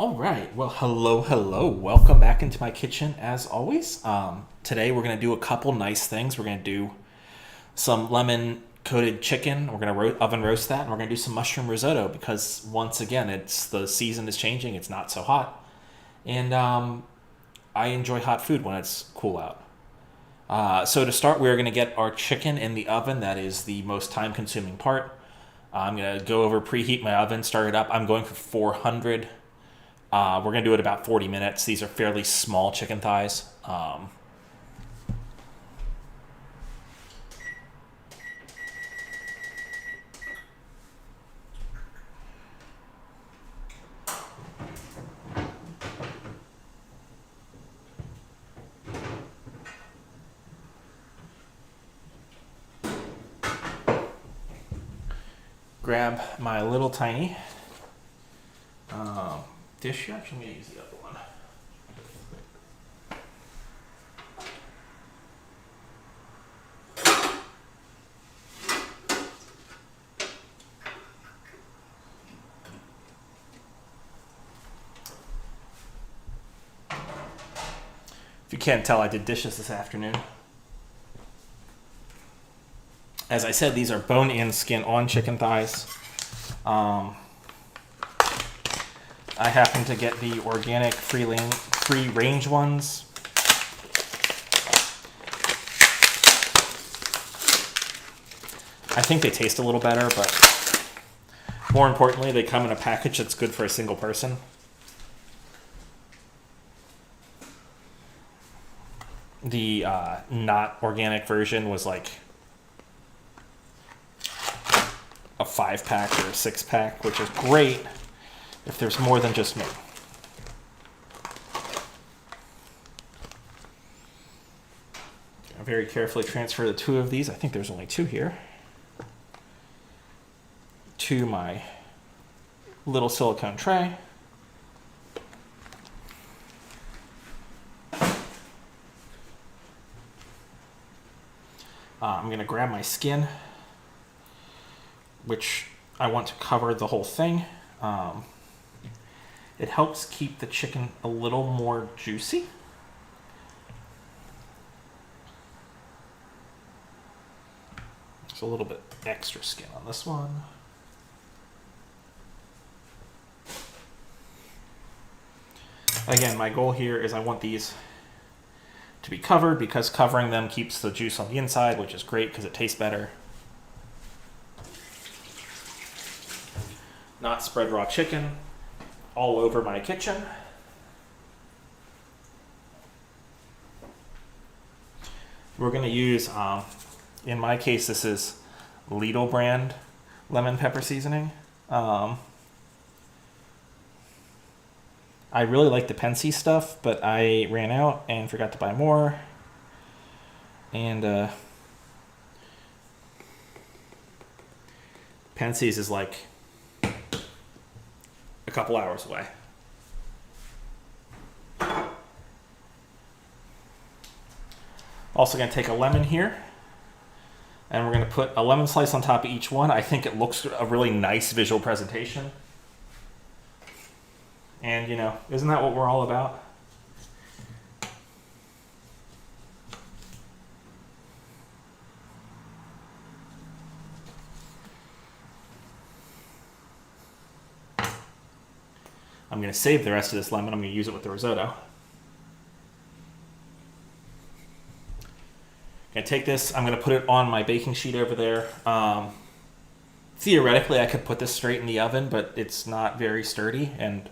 All right. Well, hello. Welcome back into my kitchen as always. Today we're going to do a couple nice things. We're going to do some lemon coated chicken. We're going to oven roast that, and we're going to do some mushroom risotto because once again, it's the season is changing. It's not so hot, and I enjoy hot food when it's cool out. So to start, we're going to get our chicken in the oven. That is the most time-consuming part. I'm going to go over preheat my oven, start it up. I'm going for 400. We're going to do it about 40 minutes. These are fairly small chicken thighs. Grab my little tiny dish here. Actually, I'm going to use the other one. If you can't tell, I did dishes this afternoon. As I said, these are bone-in, skin-on chicken thighs. I happen to get the organic free-range ones. I think they taste a little better, but more importantly, they come in a package that's good for a single person. The not organic version was like a 5-pack or a 6-pack, which is great if there's more than just me. I very carefully transfer the 2 of these. I think there's only 2 here. To my little silicone tray. I'm going to grab my skin, which I want to cover the whole thing. It helps keep the chicken a little more juicy. There's a little bit extra skin on this one. Again, my goal here is I want these to be covered because covering them keeps the juice on the inside, which is great because it tastes better. Not spread raw chicken all over my kitchen. We're going to use, in my case, this is Lidl brand lemon pepper seasoning. I really like the Pensy stuff, but I ran out and forgot to buy more. And Pensy's is like a couple hours away. Also going to take a lemon here, and we're going to put a lemon slice on top of each one. I think it looks a really nice visual presentation. And, you know, isn't that what we're all about? I'm going to save the rest of this lemon. I'm going to use it with the risotto. I'm going to take this. I'm going to put it on my baking sheet over there. Theoretically, I could put this straight in the oven, but it's not very sturdy, and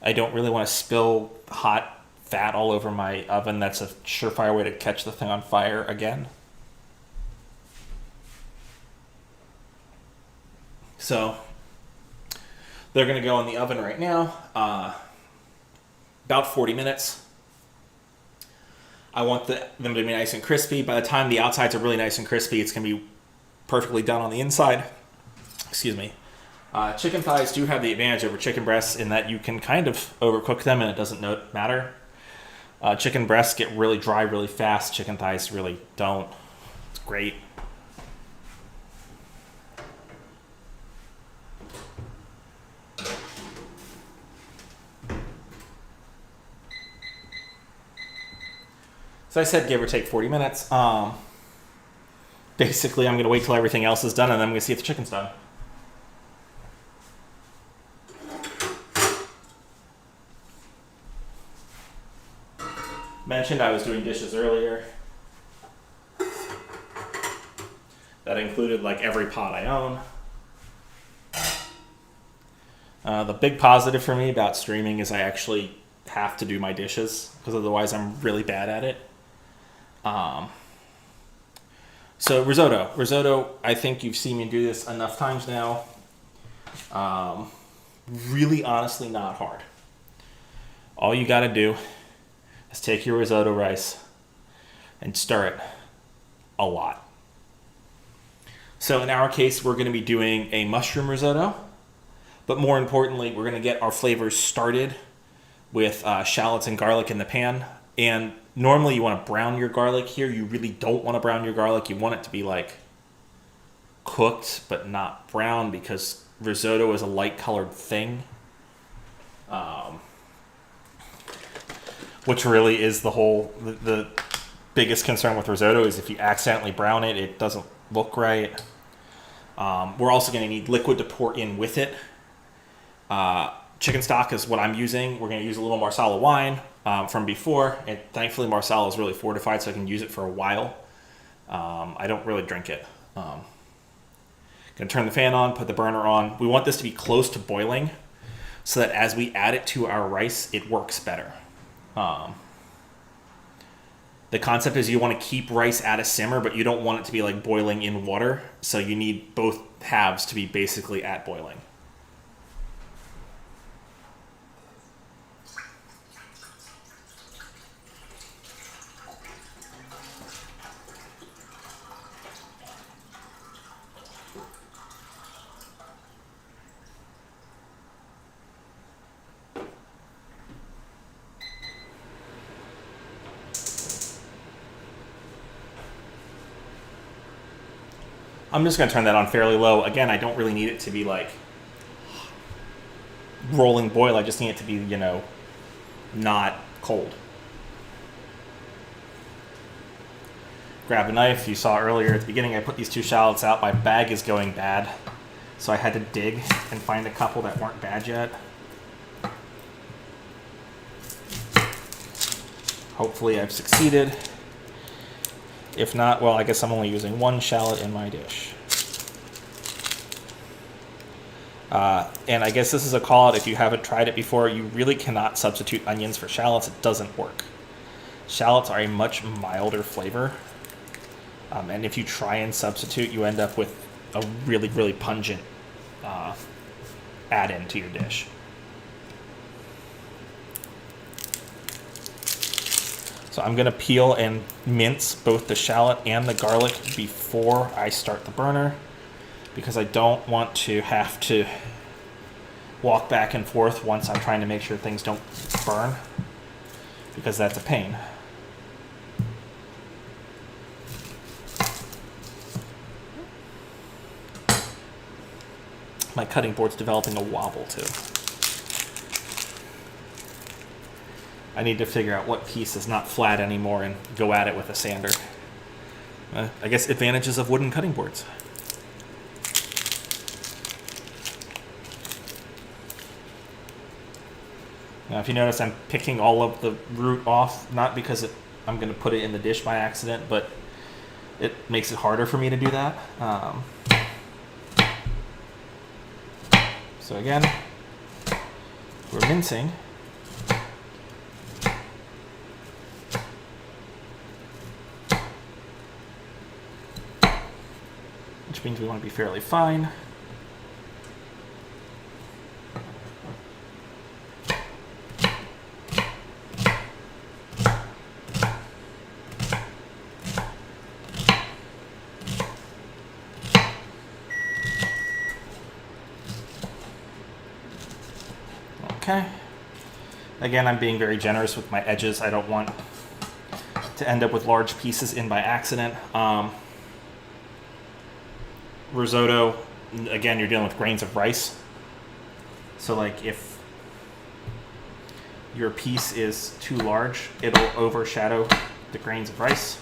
I don't really want to spill hot fat all over my oven. That's a surefire way to catch the thing on fire again. So they're going to go in the oven right now, about 40 minutes. I want them to be nice and crispy. By the time the outsides are really nice and crispy, it's going to be perfectly done on the inside. Excuse me. Chicken thighs do have the advantage over chicken breasts in that you can kind of overcook them and it doesn't matter. Chicken breasts get really dry really fast. Chicken thighs really don't. It's great. So I said give or take 40 minutes. Basically, I'm going to wait till everything else is done, and then I'm going to see if the chicken's done. Mentioned I was doing dishes earlier. That included like every pot I own. The big positive for me about streaming is I actually have to do my dishes, because otherwise I'm really bad at it. So risotto. Risotto, I think you've seen me do this enough times now. Really, honestly, not hard. All you gotta do is take your risotto rice and stir it a lot. So in our case, we're gonna be doing a mushroom risotto, but more importantly, we're gonna get our flavors started with shallots and garlic in the pan. And normally you want to brown your garlic. Here you really don't want to brown your garlic. You want it to be like cooked but not brown, because risotto is a light colored thing, which really is the biggest concern with risotto, is if you accidentally brown it, it doesn't look right. We're also going to need liquid to pour in with it. Chicken stock is what I'm using. We're going to use a little Marsala wine from before, and thankfully Marsala is really fortified, so I can use it for a while. I don't really drink it. Going to turn the fan on, put the burner on. We want this to be close to boiling, so that as we add it to our rice, it works better. The concept is you want to keep rice at a simmer, but you don't want it to be like boiling in water, so you need both halves to be basically at boiling. I'm just going to turn that on fairly low. Again, I don't really need it to be like rolling boil. I just need it to be, not cold. Grab a knife. You saw earlier at the beginning I put these 2 shallots out. My bag is going bad, so I had to dig and find a couple that weren't bad yet. Hopefully I've succeeded. If not, well, I guess I'm only using 1 shallot in my dish. And I guess this is a call out if you haven't tried it before. You really cannot substitute onions for shallots. It doesn't work. Shallots are a much milder flavor. And if you try and substitute, you end up with a really, really pungent add-in to your dish. So I'm going to peel and mince both the shallot and the garlic before I start the burner, because I don't want to have to walk back and forth once I'm trying to make sure things don't burn, because that's a pain. My cutting board's developing a wobble too. I need to figure out what piece is not flat anymore and go at it with a sander. I guess advantages of wooden cutting boards. Now, if you notice, I'm picking all of the root off, not because I'm going to put it in the dish by accident, but it makes it harder for me to do that. So again, we're mincing. Which means we want to be fairly fine. Okay. Again, I'm being very generous with my edges. I don't want to end up with large pieces in by accident. Risotto, again, you're dealing with grains of rice. So like if your piece is too large, it'll overshadow the grains of rice.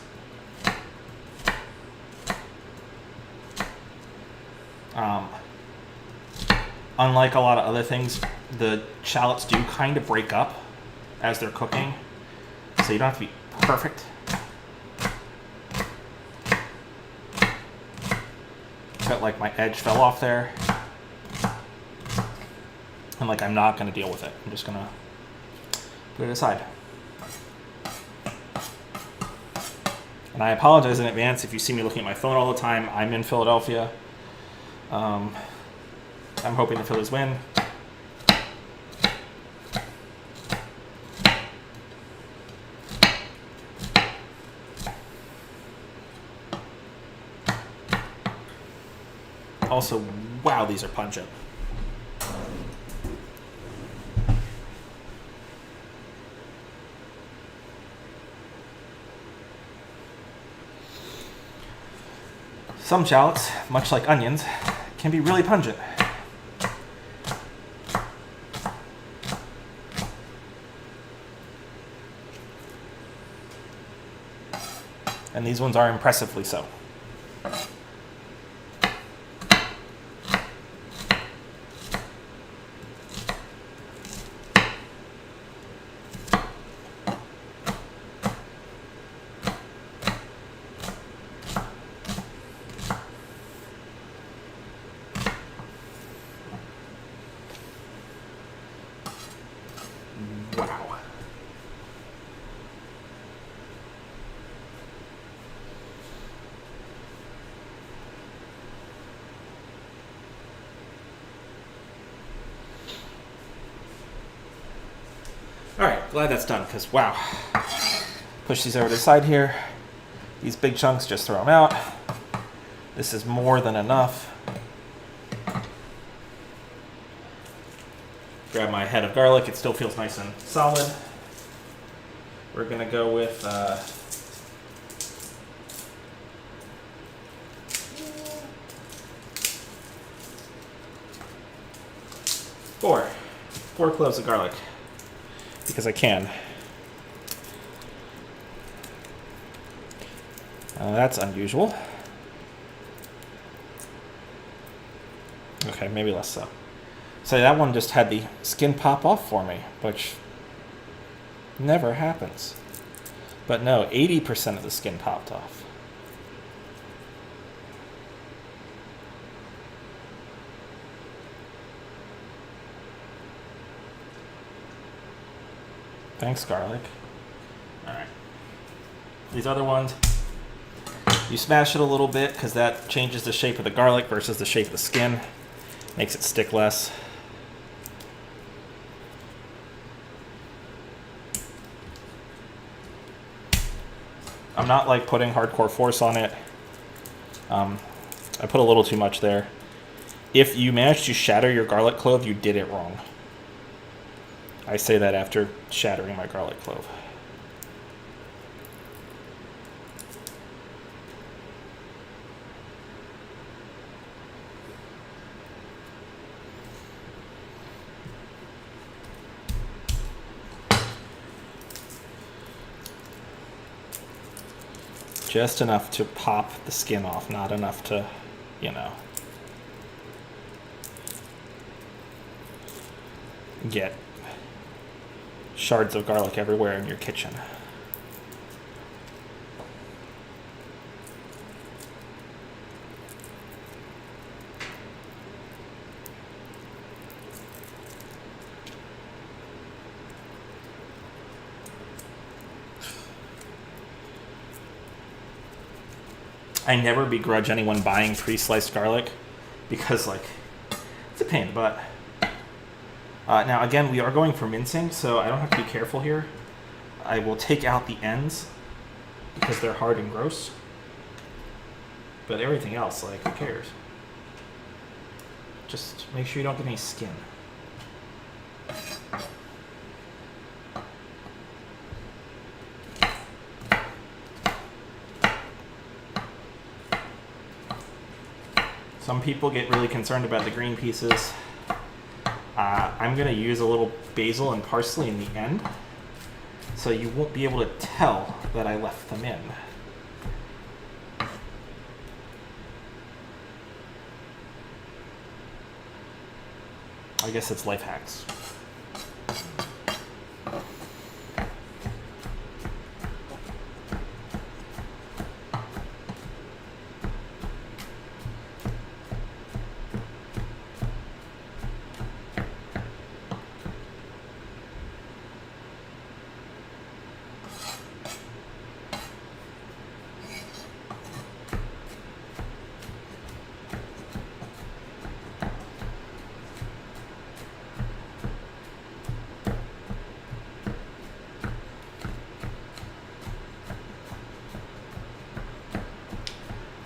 Unlike a lot of other things, the shallots do kind of break up as they're cooking, so you don't have to be perfect. Felt like my edge fell off there, and like I'm not going to deal with it. I'm just going to put it aside. And I apologize in advance if you see me looking at my phone all the time. I'm in Philadelphia. I'm hoping the Phillies win. Also, wow, these are pungent. Some shallots, much like onions, can be really pungent. And these ones are impressively so. Wow. All right, glad that's done, because wow. Push these over to the side here. These big chunks, just throw them out. This is more than enough. Grab my head of garlic. It still feels nice and solid. We're going to go with four cloves of garlic, because I can. That's unusual. Okay, maybe less so. So that one just had the skin pop off for me, which never happens. But no, 80% of the skin popped off. Thanks, garlic. All right. These other ones, you smash it a little bit because that changes the shape of the garlic versus the shape of the skin. Makes it stick less. I'm not like putting hardcore force on it. I put a little too much there. If you manage to shatter your garlic clove, you did it wrong. I say that after shattering my garlic clove. Just enough to pop the skin off, not enough to, you know, get shards of garlic everywhere in your kitchen. I never begrudge anyone buying pre-sliced garlic because, like, it's a pain in the butt. Now, again, we are going for mincing, so I don't have to be careful here. I will take out the ends because they're hard and gross. But everything else, like, who cares? Just make sure you don't get any skin. Some people get really concerned about the green pieces. I'm going to use a little basil and parsley in the end so you won't be able to tell that I left them in. I guess it's life hacks.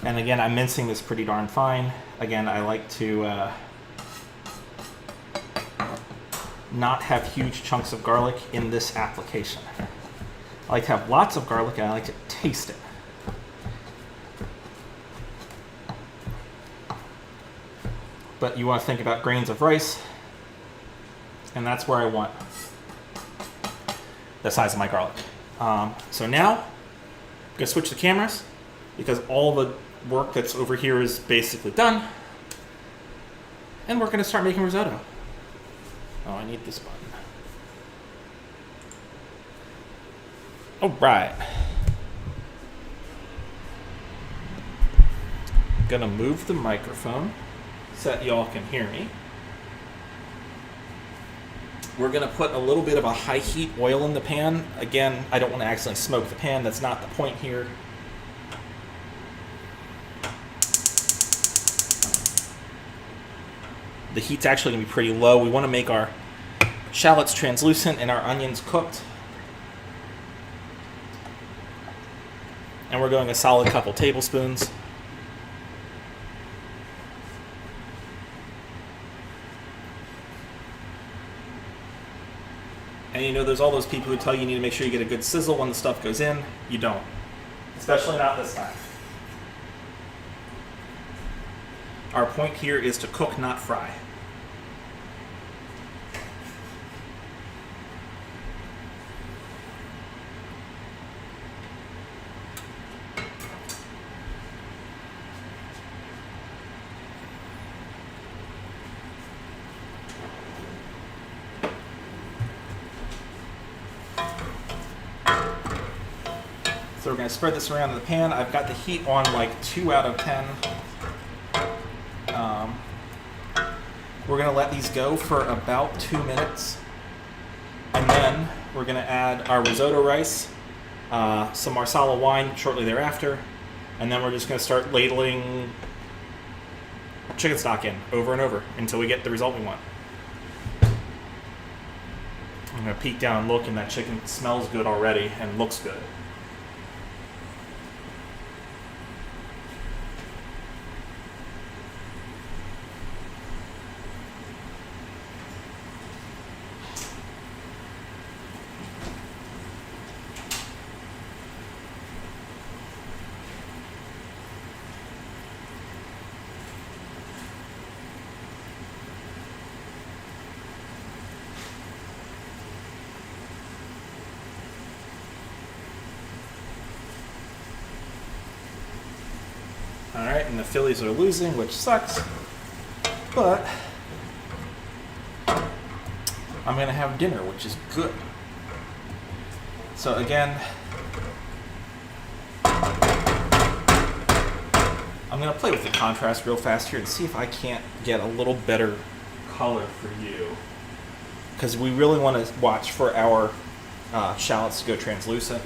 And again, I'm mincing this pretty darn fine. Again, I like to not have huge chunks of garlic in this application. I like to have lots of garlic and I like to taste it. But you want to think about grains of rice, and that's where I want the size of my garlic. So now, I'm going to switch the cameras because all the work that's over here is basically done. And we're going to start making risotto. Oh, I need this button. All right. Gonna move the microphone so that y'all can hear me. We're gonna put a little bit of a high heat oil in the pan. Again, I don't want to accidentally smoke the pan. That's not the point here. The heat's actually gonna be pretty low. We want to make our shallots translucent and our onions cooked. And we're going a solid couple tablespoons. And you know, there's all those people who tell you need to make sure you get a good sizzle when the stuff goes in. You don't. Especially not this time. Our point here is to cook, not fry. So we're going to spread this around in the pan. I've got the heat on like 2 out of 10. We're going to let these go for about 2 minutes. And then we're going to add our risotto rice, some Marsala wine shortly thereafter. And then we're just going to start ladling chicken stock in over and over until we get the result we want. I'm going to peek down and look, and that chicken smells good already and looks good. Alright, and the Phillies are losing, which sucks. But I'm going to have dinner, which is good. So again, I'm going to play with the contrast real fast here and see if I can't get a little better color for you. Because we really want to watch for our shallots to go translucent.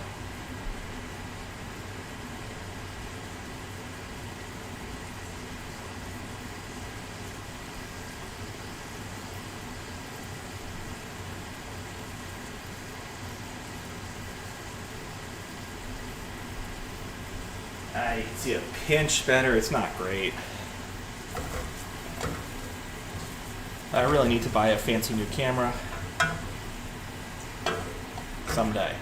You can see a pinch better. It's not great. I really need to buy a fancy new camera someday.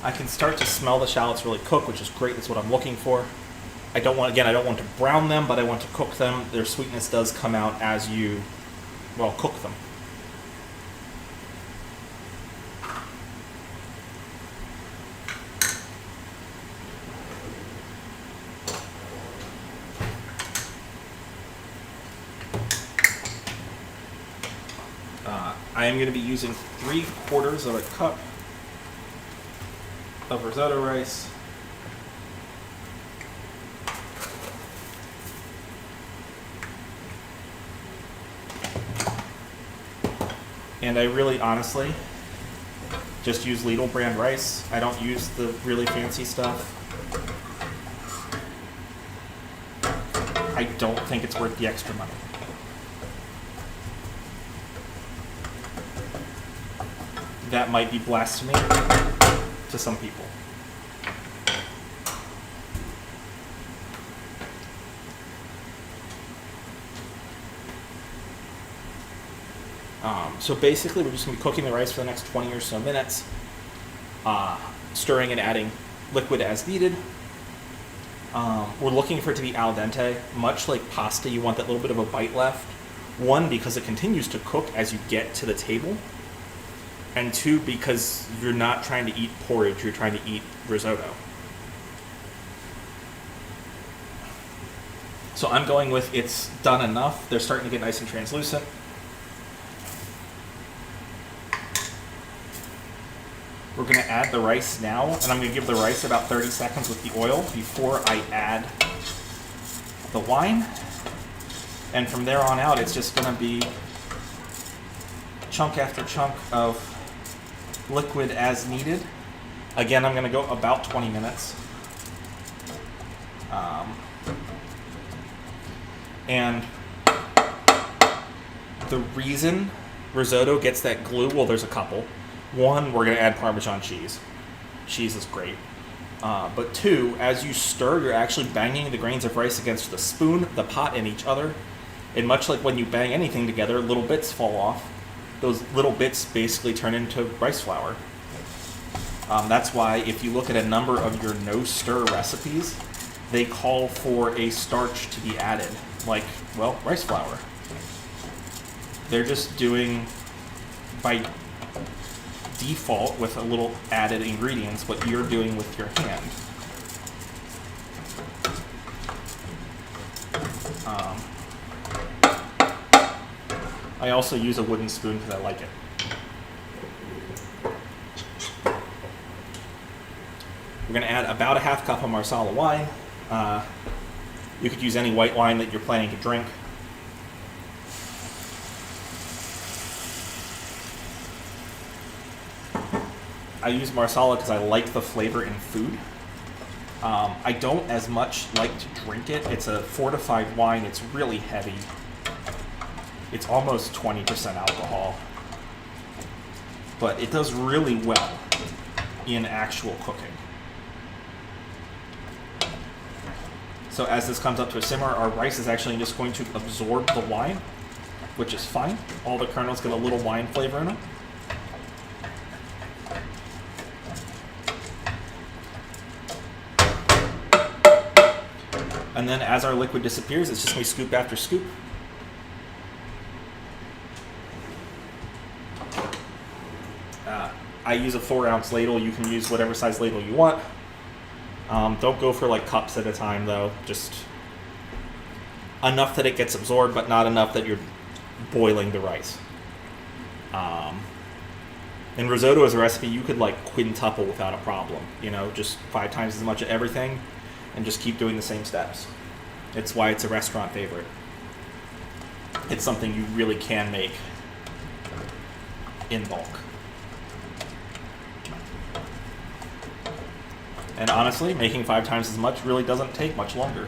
I can start to smell the shallots really cook, which is great. That's what I'm looking for. I don't want to brown them, but I want to cook them. Their sweetness does come out as you, well, cook them. I am going to be using 3/4 of a cup of risotto rice. And I really honestly just use Lidl brand rice. I don't use the really fancy stuff. I don't think it's worth the extra money. That might be blasphemy to some people. So basically, we're just going to be cooking the rice for the next 20 or so minutes, stirring and adding liquid as needed. We're looking for it to be al dente. Much like pasta, you want that little bit of a bite left. One, because it continues to cook as you get to the table. And two, because you're not trying to eat porridge, you're trying to eat risotto. So I'm going with it's done enough. They're starting to get nice and translucent. We're going to add the rice now, and I'm going to give the rice about 30 seconds with the oil before I add the wine. And from there on out, it's just going to be chunk after chunk of liquid as needed. Again, I'm going to go about 20 minutes. And the reason risotto gets that glue, well, there's a couple. One, we're going to add Parmesan cheese. Cheese is great. But two, as you stir, you're actually banging the grains of rice against the spoon, the pot, and each other. And much like when you bang anything together, little bits fall off. Those little bits basically turn into rice flour. That's why if you look at a number of your no-stir recipes, they call for a starch to be added, like, well, rice flour. They're just doing, by default, with a little added ingredients, what you're doing with your hand. I also use a wooden spoon because I like it. We're going to add about a half cup of Marsala wine. You could use any white wine that you're planning to drink. I use Marsala because I like the flavor in food. I don't as much like to drink it. It's a fortified wine. It's really heavy. It's almost 20% alcohol. But it does really well in actual cooking. So as this comes up to a simmer, our rice is actually just going to absorb the wine, which is fine. All the kernels get a little wine flavor in them. And then as our liquid disappears, it's just going to be scoop after scoop. I use a 4-ounce ladle. You can use whatever size ladle you want. Don't go for like cups at a time, though. Just enough that it gets absorbed, but not enough that you're boiling the rice. In risotto as a recipe, you could like quintuple without a problem. You know, just 5 times as much of everything, and just keep doing the same steps. It's why it's a restaurant favorite. It's something you really can make in bulk. And honestly, making 5 times as much really doesn't take much longer.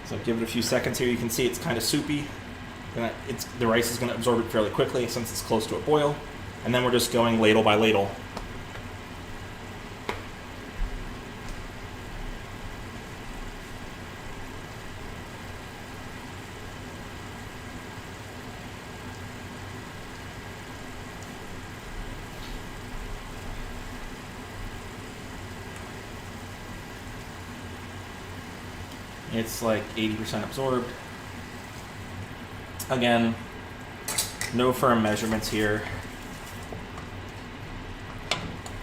So give it a few seconds here. You can see it's kind of soupy. The rice is going to absorb it fairly quickly since it's close to a boil. And then we're just going ladle by ladle. It's like 80% absorbed. Again, no firm measurements here.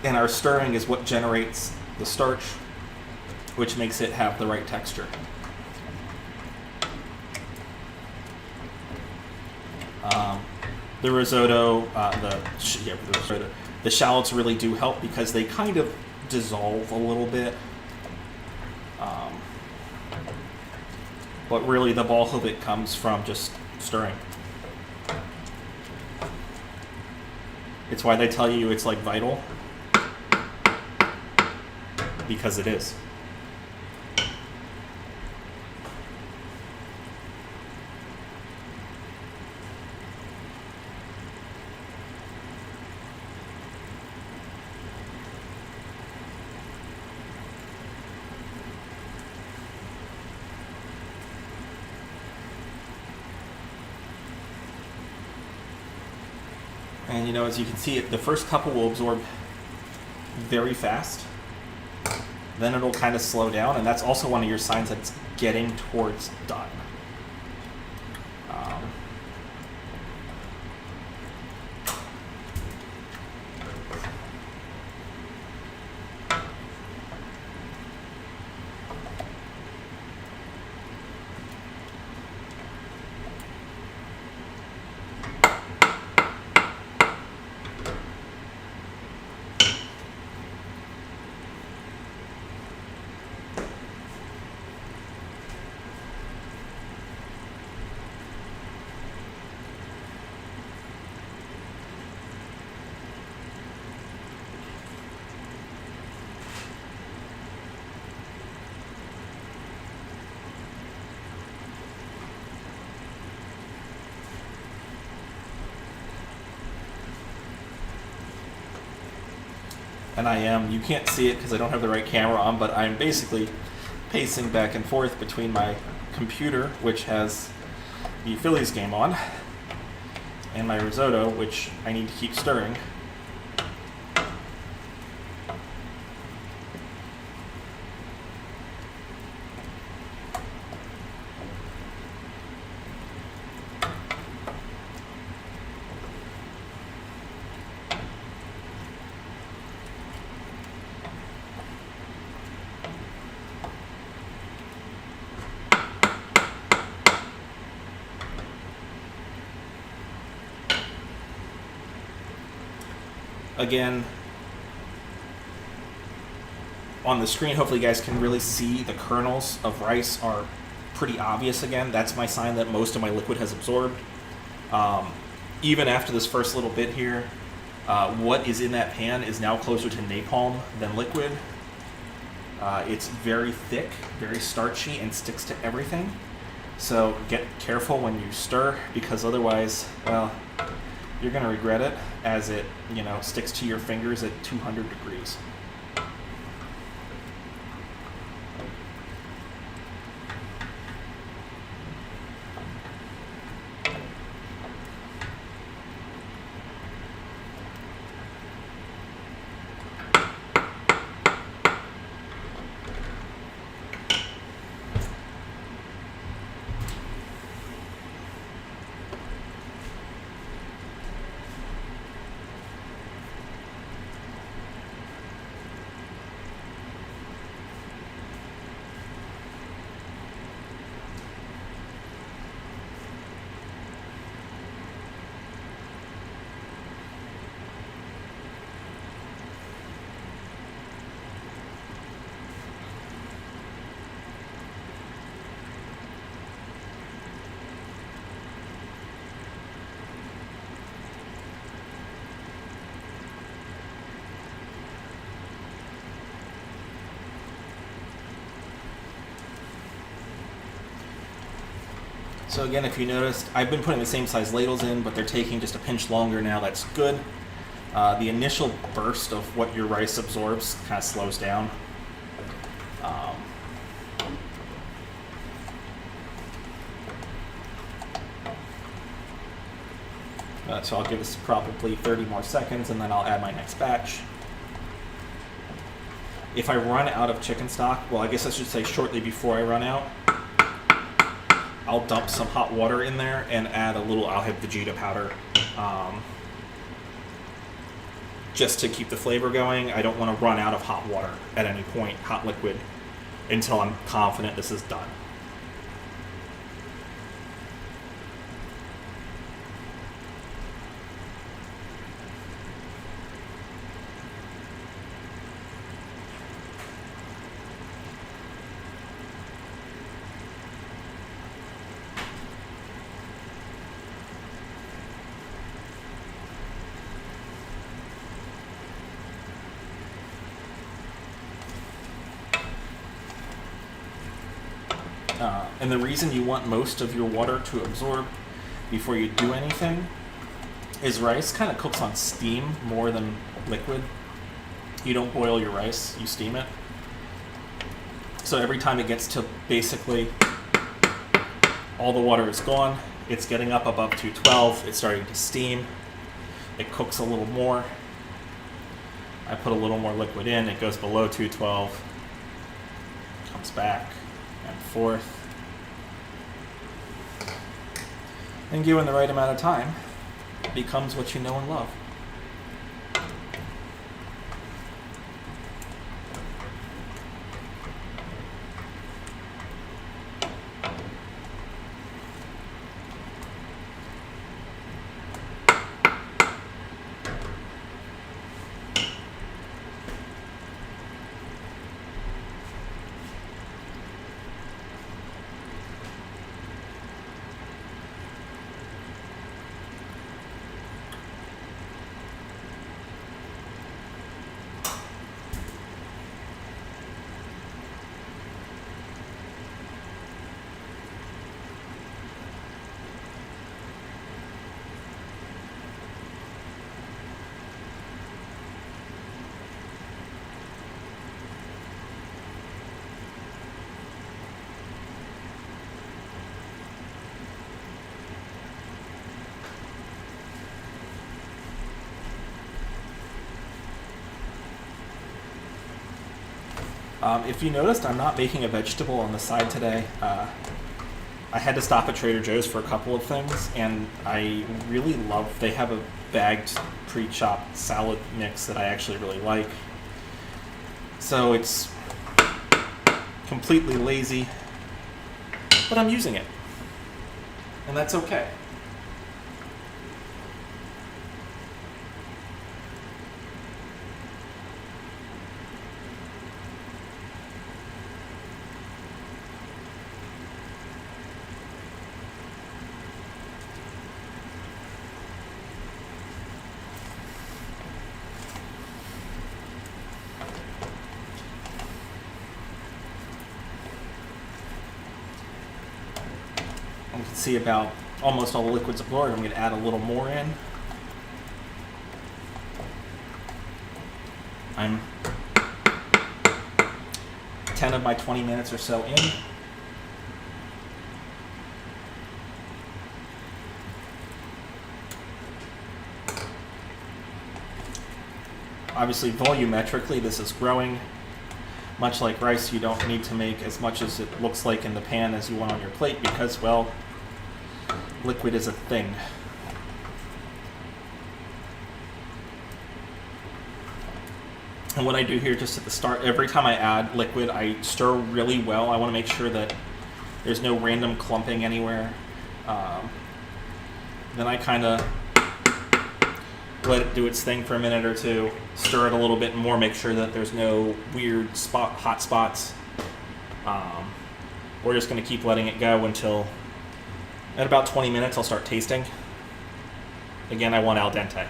And our stirring is what generates the starch, which makes it have the right texture. The risotto, the shallots really do help because they kind of dissolve a little bit. But really the bulk of it comes from just stirring. It's why they tell you it's like vital, because it is. And you know, as you can see, the first couple will absorb very fast. Then it'll kind of slow down, and that's also one of your signs that it's getting towards done. And you can't see it because I don't have the right camera on, but I'm basically pacing back and forth between my computer, which has the Phillies game on, and my risotto, which I need to keep stirring. Again, on the screen, hopefully you guys can really see the kernels of rice are pretty obvious again. That's my sign that most of my liquid has absorbed. Even after this first little bit here, what is in that pan is now closer to napalm than liquid. It's very thick, very starchy, and sticks to everything. So get careful when you stir, because otherwise, well, you're going to regret it, as it, sticks to your fingers at 200 degrees. So again, if you noticed, I've been putting the same size ladles in, but they're taking just a pinch longer now. That's good. The initial burst of what your rice absorbs kind of slows down. So I'll give this probably 30 more seconds, and then I'll add my next batch. If I run out of chicken stock, well, I guess I should say shortly before I run out, I'll dump some hot water in there and add a little, I'll have Vegeta powder, just to keep the flavor going. I don't want to run out of hot water at any point, hot liquid, until I'm confident this is done. And the reason you want most of your water to absorb before you do anything is rice kind of cooks on steam more than liquid. You don't boil your rice, you steam it. So every time it gets to basically all the water is gone, it's getting up above 212, it's starting to steam, it cooks a little more. I put a little more liquid in, it goes below 212, comes back and forth. And given the right amount of time, it becomes what you know and love. If you noticed, I'm not making a vegetable on the side today. I had to stop at Trader Joe's for a couple of things, and I really love, they have a bagged pre-chopped salad mix that I actually really like. So it's completely lazy, but I'm using it, and that's okay. You can see about almost all the liquid's absorbed. I'm going to add a little more in. I'm 10 of my 20 minutes or so in. Obviously, volumetrically, this is growing. Much like rice, you don't need to make as much as it looks like in the pan as you want on your plate because, well, liquid is a thing. And what I do here just at the start, every time I add liquid, I stir really well. I want to make sure that there's no random clumping anywhere. Then I kind of let it do its thing for a minute or two, stir it a little bit more, make sure that there's no weird hot spots. We're just going to keep letting it go until at about 20 minutes I'll start tasting. Again, I want al dente.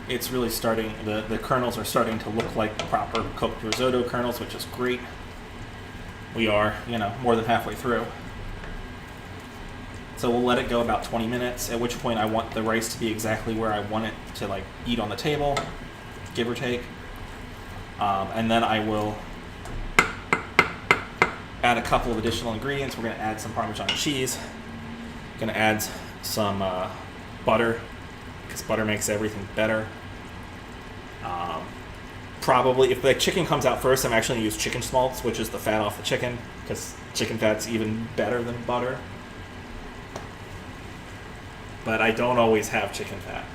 it's really starting, the kernels are starting to look like proper cooked risotto kernels, which is great. We are, more than halfway through. So we'll let it go about 20 minutes, at which point I want the rice to be exactly where I want it to eat on the table, give or take. And then I will add a couple of additional ingredients. We're going to add some Parmesan cheese. Going to add some butter, because butter makes everything better. Probably, if the chicken comes out first, I'm actually going to use chicken schmaltz, which is the fat off the chicken, because chicken fat's even better than butter. But I don't always have chicken fat.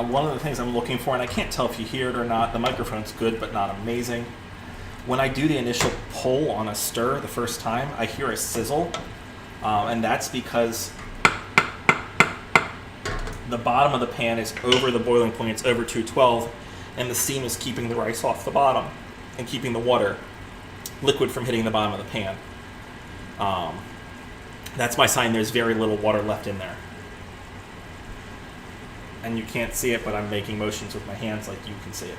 One of the things I'm looking for, and I can't tell if you hear it or not, the microphone's good but not amazing. When I do the initial pull on a stir the first time, I hear a sizzle, and that's because the bottom of the pan is over the boiling point, it's over 212, and the steam is keeping the rice off the bottom and keeping the liquid from hitting the bottom of the pan. That's my sign there's very little water left in there. And you can't see it, but I'm making motions with my hands like you can see it.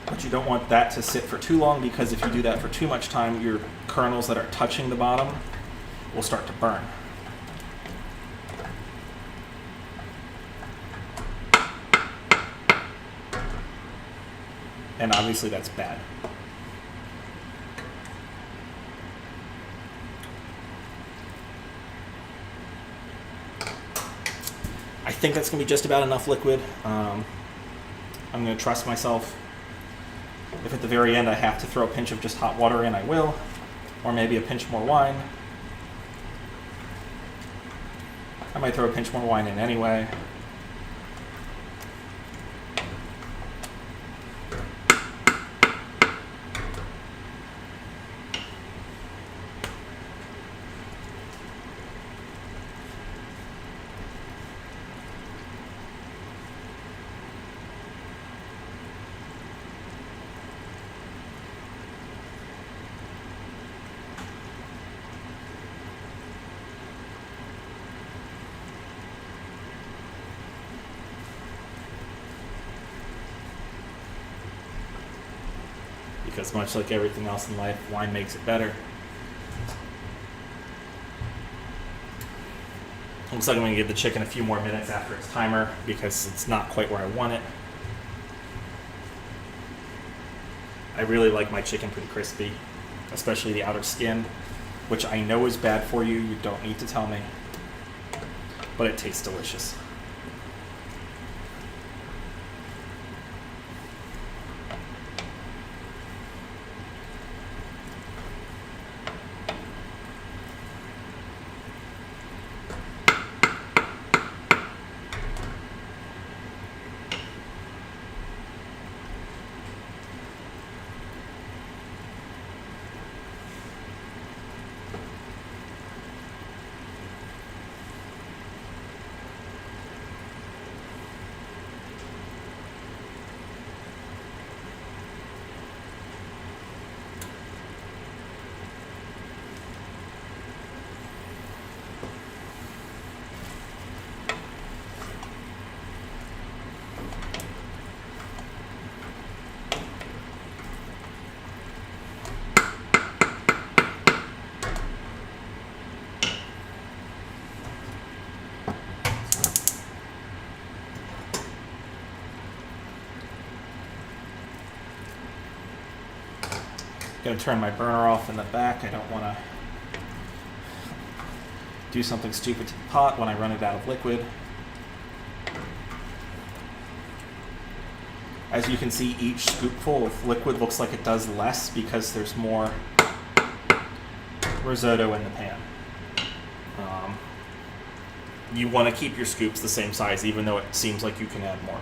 But you don't want that to sit for too long, because if you do that for too much time, your kernels that are touching the bottom will start to burn. And obviously that's bad. I think that's going to be just about enough liquid. I'm going to trust myself. If at the very end I have to throw a pinch of just hot water in, I will. Or maybe a pinch more wine. I might throw a pinch more wine in anyway. Because much like everything else in life, wine makes it better. Looks like I'm going to give the chicken a few more minutes after its timer, because it's not quite where I want it. I really like my chicken pretty crispy, especially the outer skin, which I know is bad for you. You don't need to tell me, but it tastes delicious. Going to turn my burner off in the back. I don't want to do something stupid to the pot when I run it out of liquid. As you can see, each scoopful of liquid looks like it does less because there's more risotto in the pan. You want to keep your scoops the same size, even though it seems like you can add more.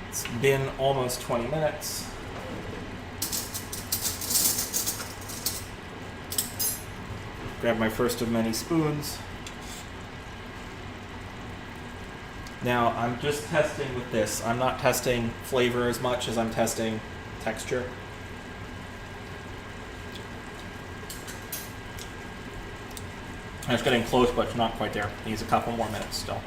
It's been almost 20 minutes. Grab my first of many spoons. Now I'm just testing with this. I'm not testing flavor as much as I'm testing texture. It's getting close, but it's not quite there. It needs a couple more minutes still.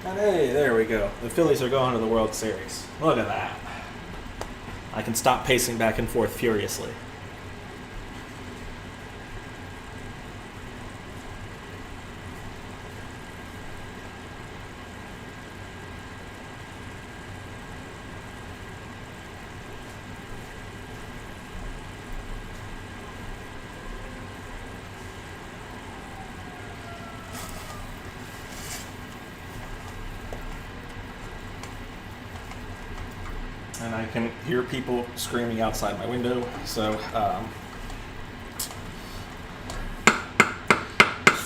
And hey, there we go. The Phillies are going to the World Series. Look at that. I can stop pacing back and forth furiously. And I can hear people screaming outside my window, so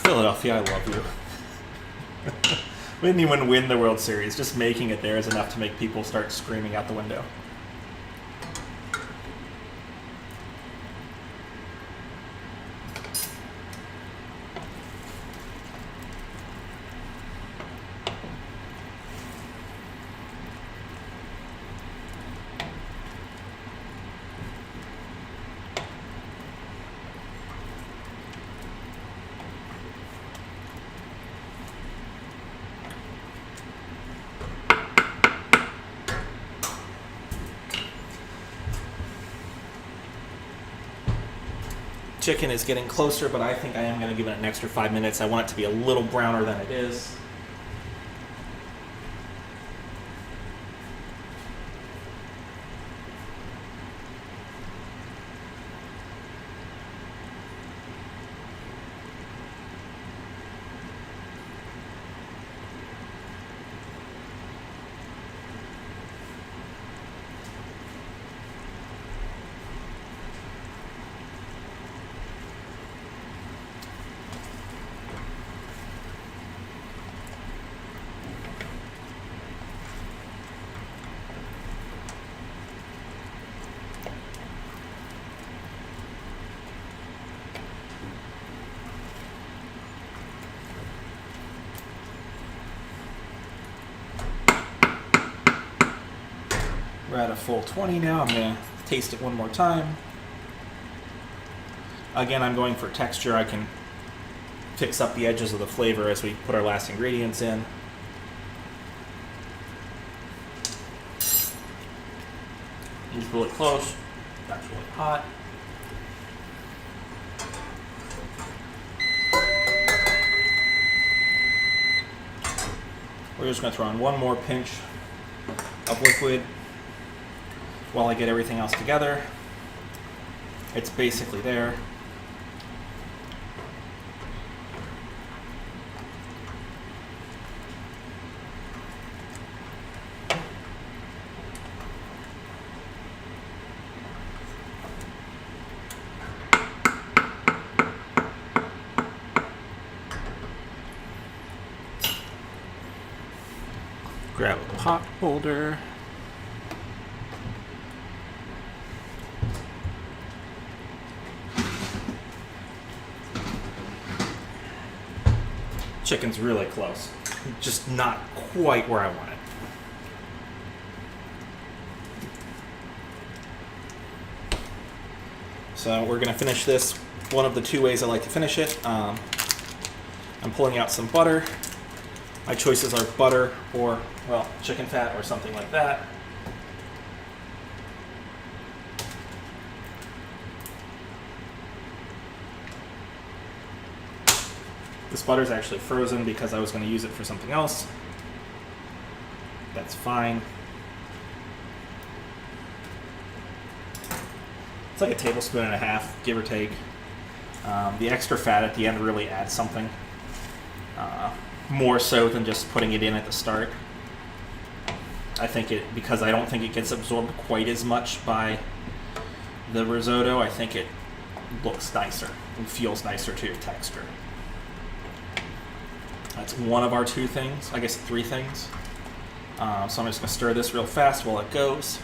Philadelphia, I love you. We didn't even win the World Series. Just making it there is enough to make people start screaming out the window. Chicken is getting closer, but I think I am going to give it an extra 5 minutes. I want it to be a little browner than it is. We're at a full 20 now. I'm going to taste it one more time. Again, I'm going for texture. I can fix up the edges of the flavor as we put our last ingredients in. It's really close. That's really hot. We're just going to throw in one more pinch of liquid while I get everything else together. It's basically there. holder. Chicken's really close. Just not quite where I want it. So we're gonna finish this one of the two ways I like to finish it. I'm pulling out some butter. My choices are butter or, well, chicken fat or something like that. This butter is actually frozen because I was going to use it for something else. That's fine. It's like a tablespoon and a half, give or take. The extra fat at the end really adds something. More so than just putting it in at the start. Because I don't think it gets absorbed quite as much by the risotto, I think it looks nicer and feels nicer to your texture. That's one of our two things, I guess 3 things. So I'm just going to stir this real fast while it goes.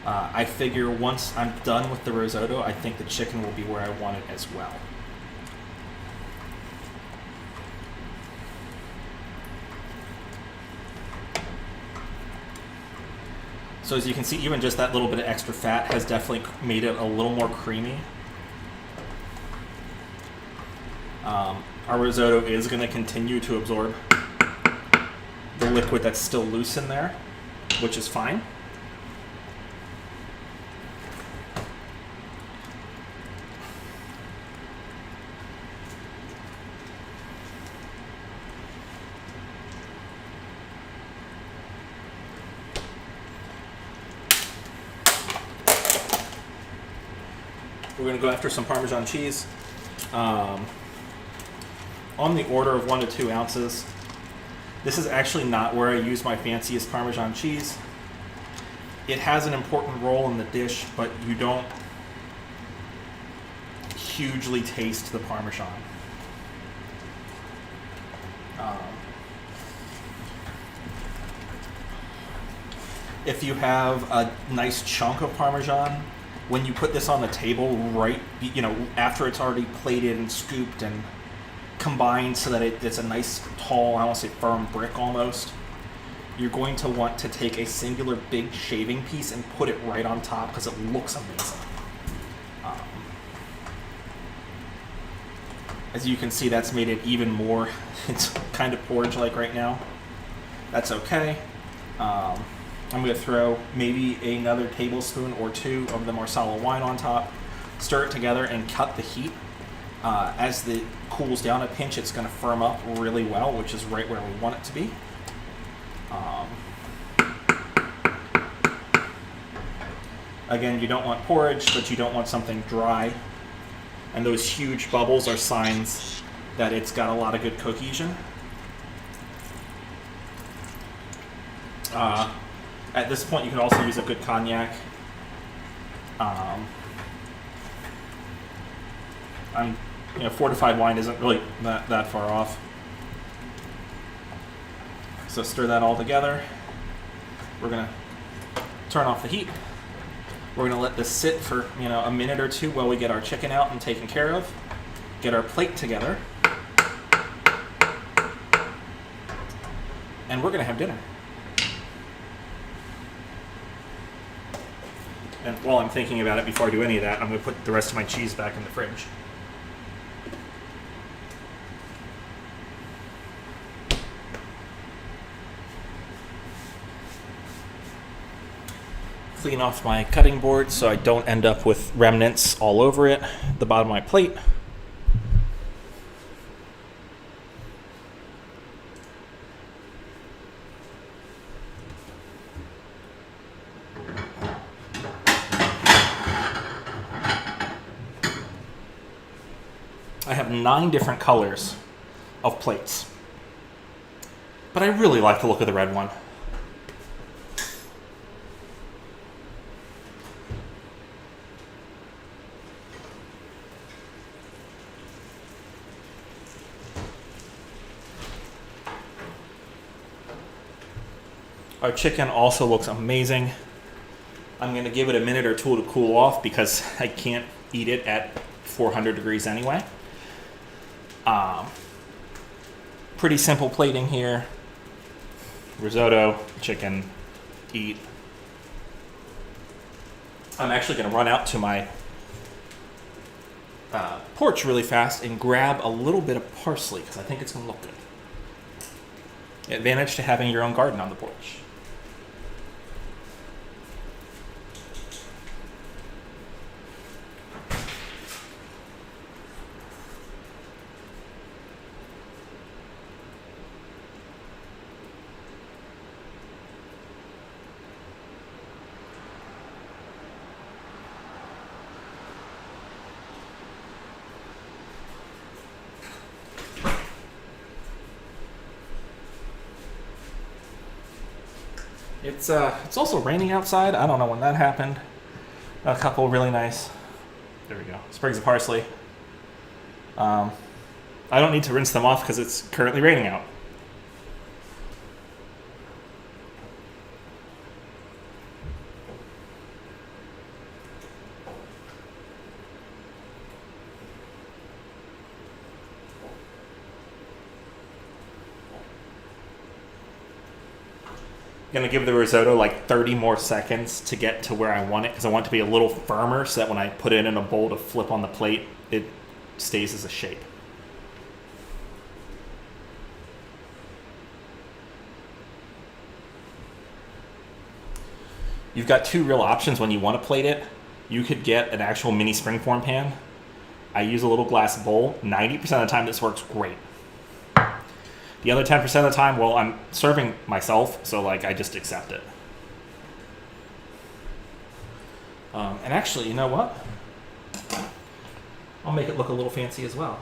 I figure once I'm done with the risotto, I think the chicken will be where I want it as well. So as you can see, even just that little bit of extra fat has definitely made it a little more creamy. Our risotto is going to continue to absorb the liquid that's still loose in there, which is fine. We're going to go after some Parmesan cheese. On the order of 1 to 2 ounces. This is actually not where I use my fanciest Parmesan cheese. It has an important role in the dish, but you don't hugely taste the Parmesan. If you have a nice chunk of Parmesan, when you put this on the table, after it's already plated and scooped and combined so that it's a nice tall, I want to say firm brick almost, you're going to want to take a singular big shaving piece and put it right on top because it looks amazing. As you can see, that's made it even more, it's kind of porridge-like right now. That's okay. I'm going to throw maybe another tablespoon or 2 of the Marsala wine on top, stir it together, and cut the heat. As it cools down a pinch, it's going to firm up really well, which is right where we want it to be. Again, you don't want porridge, but you don't want something dry. And those huge bubbles are signs that it's got a lot of good cohesion. At this point, you can also use a good cognac. Fortified wine isn't really that far off. So stir that all together. We're gonna turn off the heat. We're gonna let this sit for a minute or 2 while we get our chicken out and taken care of. Get our plate together, and we're gonna have dinner. And while I'm thinking about it, before I do any of that, I'm gonna put the rest of my cheese back in the fridge. Clean off my cutting board so I don't end up with remnants all over it, the bottom of my plate. I have 9 different colors of plates, but I really like the look of the red one. Our chicken also looks amazing. I'm going to give it a minute or two to cool off because I can't eat it at 400 degrees anyway. Pretty simple plating here. Risotto, chicken, eat. I'm actually going to run out to my porch really fast and grab a little bit of parsley because I think it's going to look good. Advantage to having your own garden on the porch. It's also raining outside. I don't know when that happened. A couple really nice. There we go. Sprigs of parsley. I don't need to rinse them off because it's currently raining out. Gonna give the risotto like 30 more seconds to get to where I want it because I want it to be a little firmer so that when I put it in a bowl to flip on the plate, it stays as a shape. You've got two real options when you want to plate it. You could get an actual mini springform pan. I use a little glass bowl. 90% of the time this works great. The other 10% of the time, well, I'm serving myself, so like I just accept it. And actually, you know what? I'll make it look a little fancy as well.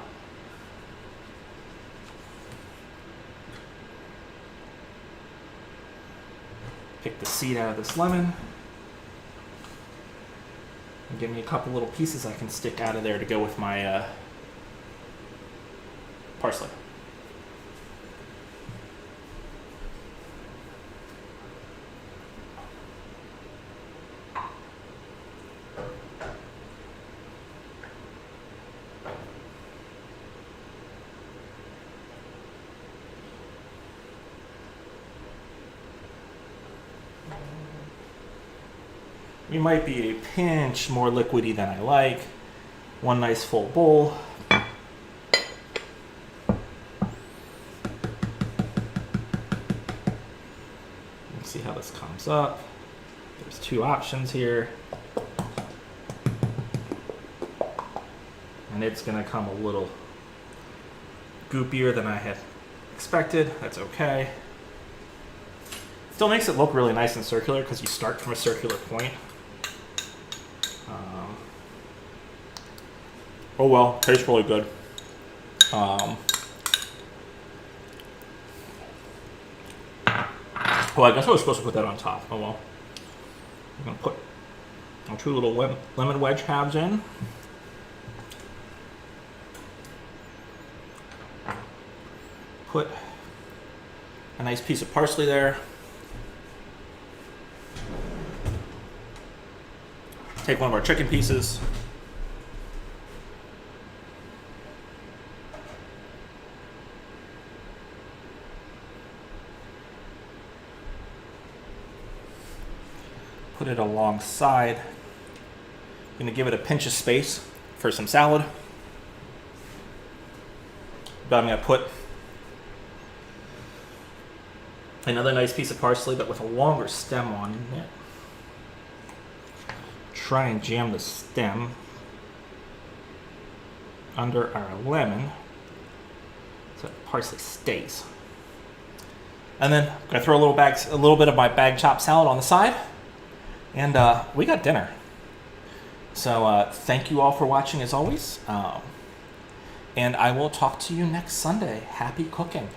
Pick the seed out of this lemon. And give me a couple little pieces I can stick out of there to go with my parsley. We might be a pinch more liquidy than I like. One nice full bowl. Let's see how this comes up. There's two options here. And it's gonna come a little goopier than I had expected. That's okay. Still makes it look really nice and circular because you start from a circular point. Oh well, tastes really good. Well, I guess I was supposed to put that on top. Oh well. I'm gonna put our two little lemon wedge halves in. Put a nice piece of parsley there. Take one of our chicken pieces. Put it alongside. I'm gonna give it a pinch of space for some salad. But I'm gonna put another nice piece of parsley, but with a longer stem on it. Try and jam the stem under our lemon so the parsley stays. And then I'm gonna throw a little bit of my bag chopped salad on the side. And we got dinner. So thank you all for watching as always. And I will talk to you next Sunday. Happy cooking.